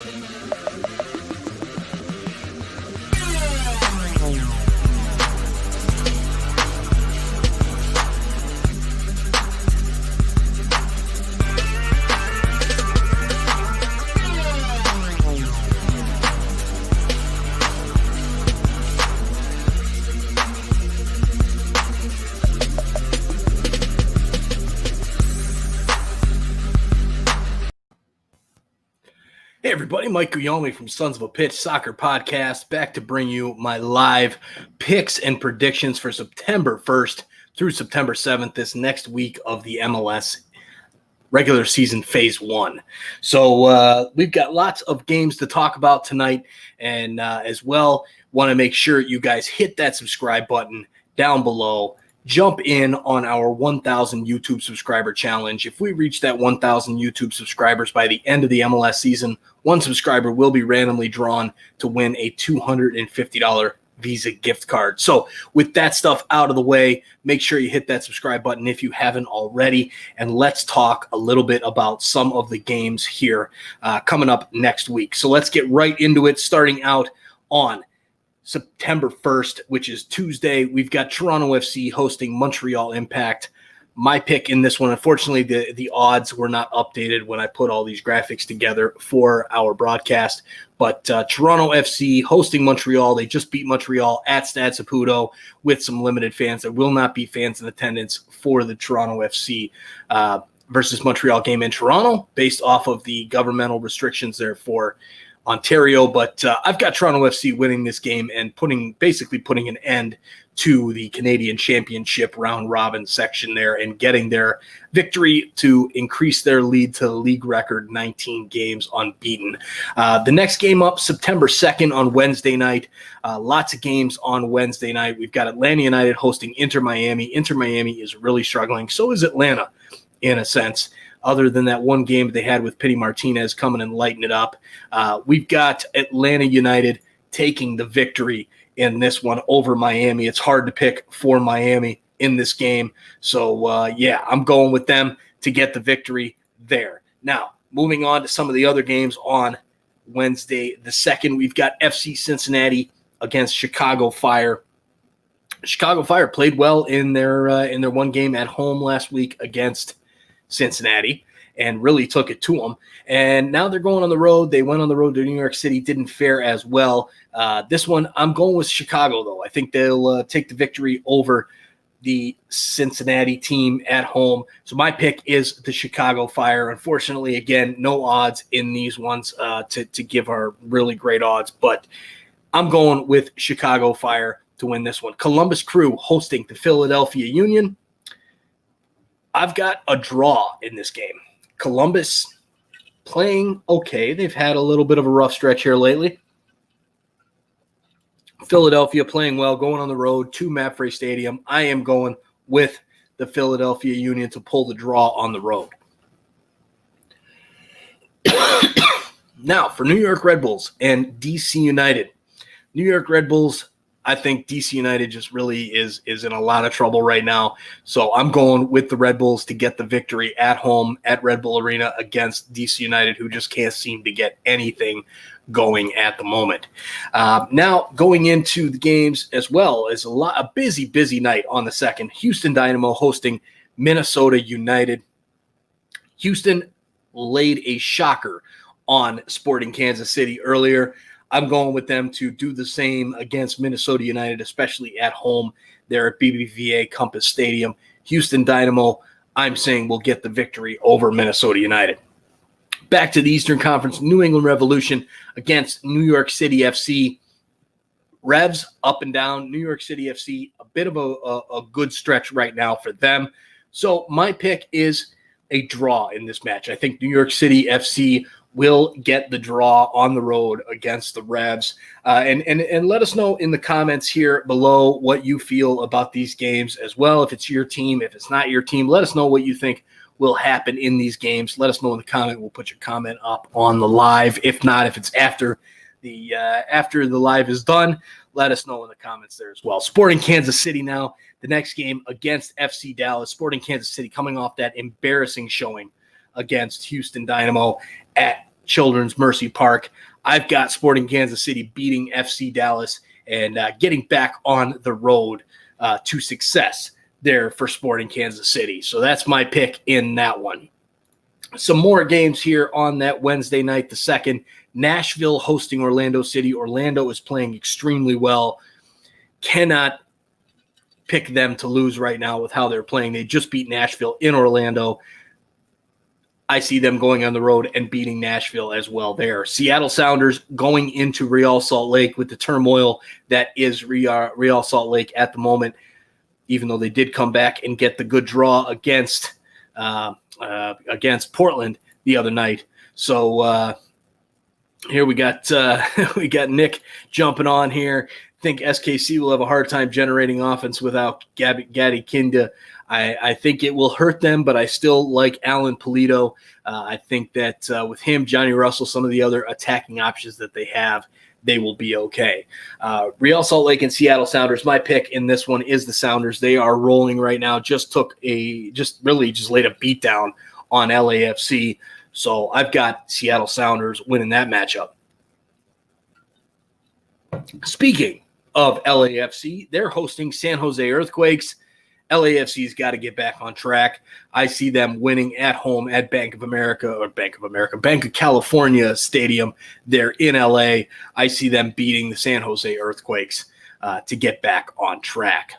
Hey everybody, Mike Guillaume from Sons of a Pitch Soccer Podcast, back to bring you my live picks and predictions for September 1st through September 7th, this next week of the MLS regular season phase 1. So we've got lots of games to talk about tonight, and as well, want to make sure you guys hit that subscribe button down below. Jump in on our 1,000 YouTube subscriber challenge. If we reach that 1,000 YouTube subscribers by the end of the MLS season, one subscriber will be randomly drawn to win a $250 Visa gift card. So with that stuff out of the way, make sure you hit that subscribe button if you haven't already. And let's talk a little bit about some of the games here coming up next week. So let's get right into it, starting out on September 1st, which is Tuesday. We've got Toronto FC hosting Montreal Impact. My pick in this one, unfortunately, the odds were not updated when I put all these graphics together for our broadcast. But Toronto FC hosting Montreal. They just beat Montreal at Stade Saputo with some limited fans. There will not be fans in attendance for the Toronto FC versus Montreal game in Toronto, based off of the governmental restrictions there for Ontario, but I've got Toronto FC winning this game and basically putting an end to the Canadian Championship round robin section there and getting their victory to increase their lead to the league record 19 games unbeaten. The next game up, September 2nd on Wednesday night. Lots of games on Wednesday night. We've got Atlanta United hosting Inter Miami. Inter Miami is really struggling. So is Atlanta in a sense. Other than that one game they had with Pity Martinez coming and lighting it up. We've got Atlanta United taking the victory in this one over Miami. It's hard to pick for Miami in this game. So, I'm going with them to get the victory there. Now, moving on to some of the other games on Wednesday the 2nd, we've got FC Cincinnati against Chicago Fire. Chicago Fire played well in their one game at home last week against Cincinnati and really took it to them. And now they're going on the road. They went on the road to New York City, didn't fare as well. This one, I'm going with Chicago, though. I think they'll take the victory over the Cincinnati team at home. So my pick is the Chicago Fire. Unfortunately, again, no odds in these ones to give our really great odds, but I'm going with Chicago Fire to win this one. Columbus Crew hosting the Philadelphia Union. I've got a draw in this game. Columbus playing okay. They've had a little bit of a rough stretch here lately. Philadelphia playing well, going on the road to MAPFRE Stadium. I am going with the Philadelphia Union to pull the draw on the road. Now, for New York Red Bulls and DC United. New York Red Bulls, I think DC United just really is in a lot of trouble right now. So I'm going with the Red Bulls to get the victory at home at Red Bull Arena against DC United, who just can't seem to get anything going at the moment. Now, going into the games as well, as a busy night on the 2nd. Houston Dynamo hosting Minnesota United. Houston laid a shocker on Sporting Kansas City earlier. I'm going with them to do the same against Minnesota United, especially at home there at BBVA Compass Stadium. Houston Dynamo, I'm saying, will get the victory over Minnesota United. Back to the Eastern Conference, New England Revolution against New York City FC. Revs up and down. New York City FC, a bit of a good stretch right now for them. So my pick is a draw in this match. I think New York City FC will get the draw on the road against the Revs. And let us know in the comments here below what you feel about these games as well. If it's your team, if it's not your team, let us know what you think will happen in these games. Let us know in the comment. We'll put your comment up on the live. If not, if it's after the live is done, let us know in the comments there as well. Sporting Kansas City now, the next game against FC Dallas. Sporting Kansas City coming off that embarrassing showing against Houston Dynamo at Children's Mercy Park. I've got Sporting Kansas City beating FC Dallas and getting back on the road to success there for Sporting Kansas City. So that's my pick in that one. Some more games here on that Wednesday night, the 2nd. Nashville hosting Orlando City. Orlando is playing extremely well. Cannot pick them to lose right now with how they're playing. They just beat Nashville in Orlando. I see them going on the road and beating Nashville as well there. Seattle Sounders going into Real Salt Lake with the turmoil that is Real Salt Lake at the moment, even though they did come back and get the good draw against Portland the other night. So here we got Nick jumping on here. I think SKC will have a hard time generating offense without Gadi Kinda. I think it will hurt them, but I still like Alan Polito. I think that with him, Johnny Russell, some of the other attacking options that they have, they will be okay. Real Salt Lake and Seattle Sounders. My pick in this one is the Sounders. They are rolling right now. Just laid a beat down on LAFC. So I've got Seattle Sounders winning that matchup. Speaking of LAFC, they're hosting San Jose Earthquakes. LAFC's got to get back on track. I see them winning at home at Bank of California Stadium. They're in LA. I see them beating the San Jose Earthquakes to get back on track.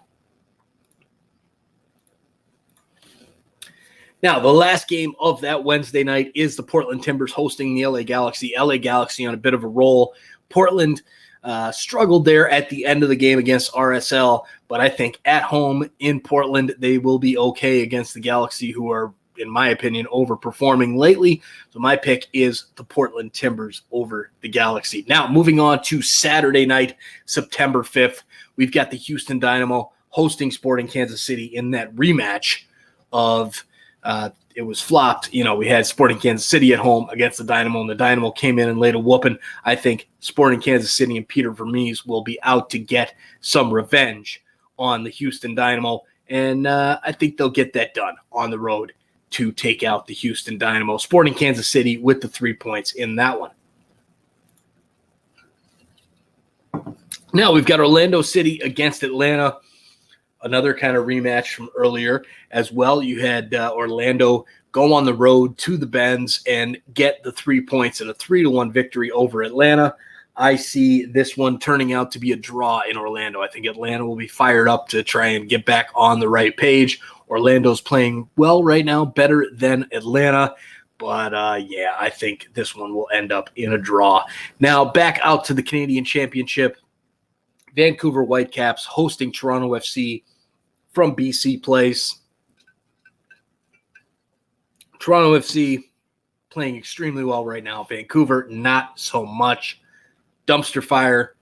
Now, the last game of that Wednesday night is the Portland Timbers hosting the LA Galaxy. LA Galaxy on a bit of a roll. Portland struggled there at the end of the game against RSL, but I think at home in Portland, they will be okay against the Galaxy, who are, in my opinion, overperforming lately. So my pick is the Portland Timbers over the Galaxy. Now, moving on to Saturday night, September 5th, we've got the Houston Dynamo hosting Sporting Kansas City in that rematch of it was flopped. We had Sporting Kansas City at home against the Dynamo, and the Dynamo came in and laid a whooping. I think Sporting Kansas City and Peter Vermees will be out to get some revenge on the Houston Dynamo, and I think they'll get that done on the road to take out the Houston Dynamo. Sporting Kansas City with the 3 points in that one. Now we've got Orlando City against Atlanta. Another kind of rematch from earlier as well. You had Orlando go on the road to the Bends and get the 3 points and a 3-1 victory over Atlanta. I see this one turning out to be a draw in Orlando. I think Atlanta will be fired up to try and get back on the right page. Orlando's playing well right now, better than Atlanta. But, I think this one will end up in a draw. Now, back out to the Canadian Championship. Vancouver Whitecaps hosting Toronto FC from BC Place. Toronto FC playing extremely well right now. Vancouver, not so much. Dumpster fire,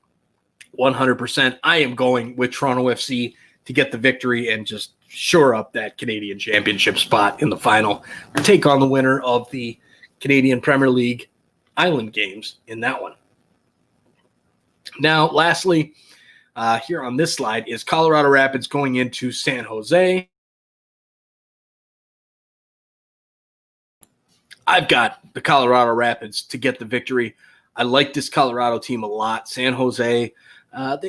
100%. I am going with Toronto FC to get the victory and just shore up that Canadian Championship spot in the final. Take on the winner of the Canadian Premier League Island Games in that one. Now, lastly, here on this slide is Colorado Rapids going into San Jose. I've got the Colorado Rapids to get the victory. I like this Colorado team a lot. San Jose,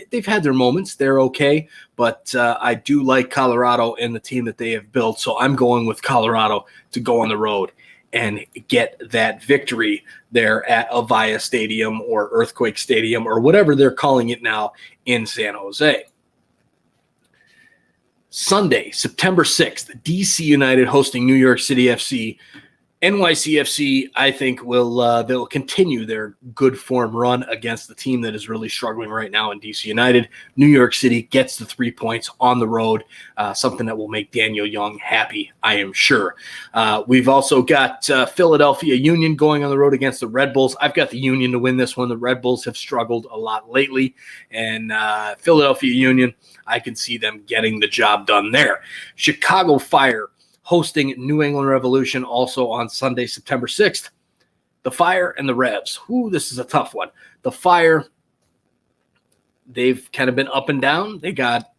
they've had their moments. They're okay, but I do like Colorado and the team that they have built, so I'm going with Colorado to go on the road and get that victory there at Avaya Stadium or Earthquake Stadium or whatever they're calling it now in San Jose. Sunday, September 6th, DC United hosting New York City FC. NYCFC, I think, they'll continue their good form run against the team that is really struggling right now in DC United. New York City gets the 3 points on the road, something that will make Daniel Young happy, I am sure. We've also got Philadelphia Union going on the road against the Red Bulls. I've got the Union to win this one. The Red Bulls have struggled a lot lately, and Philadelphia Union, I can see them getting the job done there. Chicago Fire hosting New England Revolution also on Sunday, September 6th. The Fire and the Revs. This is a tough one. The Fire, they've kind of been up and down. They got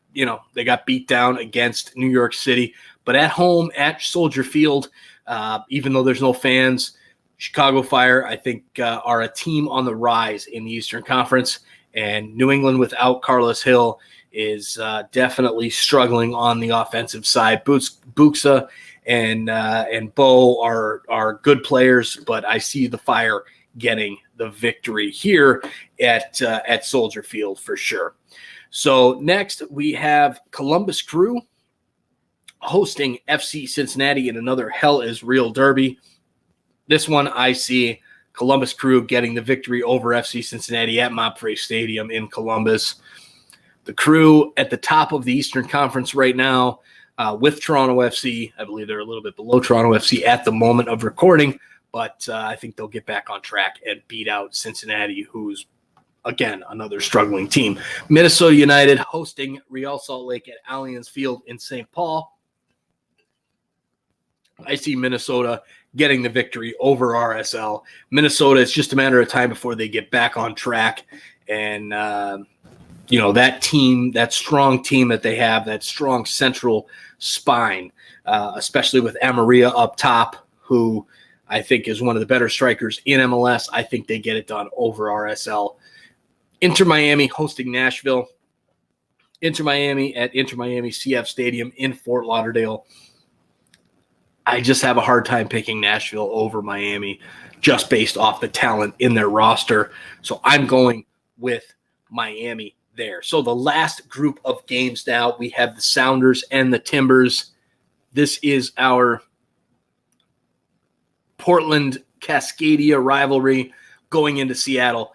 beat down against New York City, but at home at Soldier Field, even though there's no fans, Chicago Fire, I think, are a team on the rise in the Eastern Conference, and New England without Carlos Hill is definitely struggling on the offensive side. Buxa and Bo are good players, but I see the Fire getting the victory here at Soldier Field for sure. So next we have Columbus Crew hosting FC Cincinnati in another Hell is Real derby. This one I see Columbus Crew getting the victory over FC Cincinnati at Mopfre Stadium in Columbus. The Crew at the top of the Eastern Conference right now with Toronto FC. I believe they're a little bit below Toronto FC at the moment of recording, but I think they'll get back on track and beat out Cincinnati, who's, again, another struggling team. Minnesota United hosting Real Salt Lake at Allianz Field in St. Paul. I see Minnesota getting the victory over RSL. Minnesota, it's just a matter of time before they get back on track. And, that team, that strong team that they have, that strong central spine, especially with Amaria up top, who I think is one of the better strikers in MLS. I think they get it done over RSL. Inter Miami hosting Nashville. Inter Miami at Inter Miami CF Stadium in Fort Lauderdale. I just have a hard time picking Nashville over Miami just based off the talent in their roster. So I'm going with Miami there. So the last group of games now, we have the Sounders and the Timbers. This is our Portland-Cascadia rivalry going into Seattle.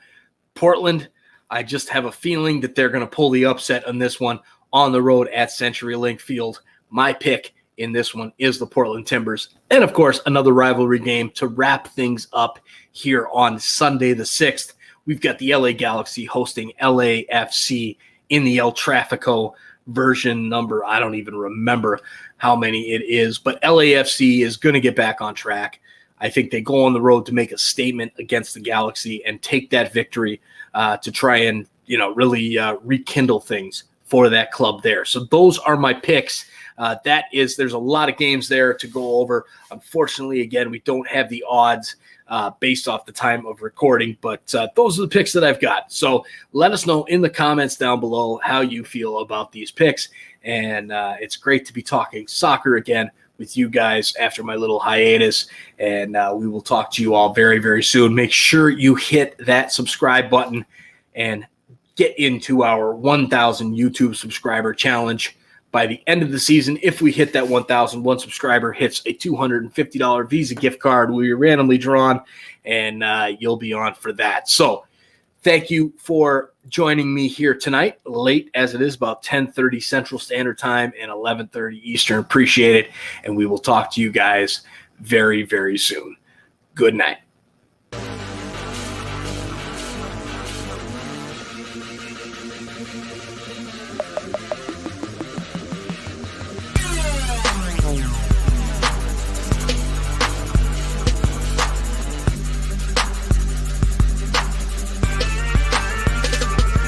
Portland, I just have a feeling that they're going to pull the upset on this one on the road at CenturyLink Field. My pick in this one is the Portland Timbers. And, of course, another rivalry game to wrap things up here on Sunday the 6th. We've got the LA Galaxy hosting LAFC in the El Trafico version number. I don't even remember how many it is, but LAFC is going to get back on track. I think they go on the road to make a statement against the Galaxy and take that victory to try and, really rekindle things for that club there. So those are my picks. There's a lot of games there to go over. Unfortunately, again, we don't have the odds based off the time of recording, but those are the picks that I've got. So let us know in the comments down below how you feel about these picks. And it's great to be talking soccer again with you guys after my little hiatus. And we will talk to you all very, very soon. Make sure you hit that subscribe button and get into our 1,000 YouTube subscriber challenge. By the end of the season, if we hit that 1,000, one subscriber hits a $250 Visa gift card. We'll be randomly drawn, and you'll be on for that. So thank you for joining me here tonight, late as it is, about 10:30 Central Standard Time and 11:30 Eastern. Appreciate it, and we will talk to you guys very, very soon. Good night.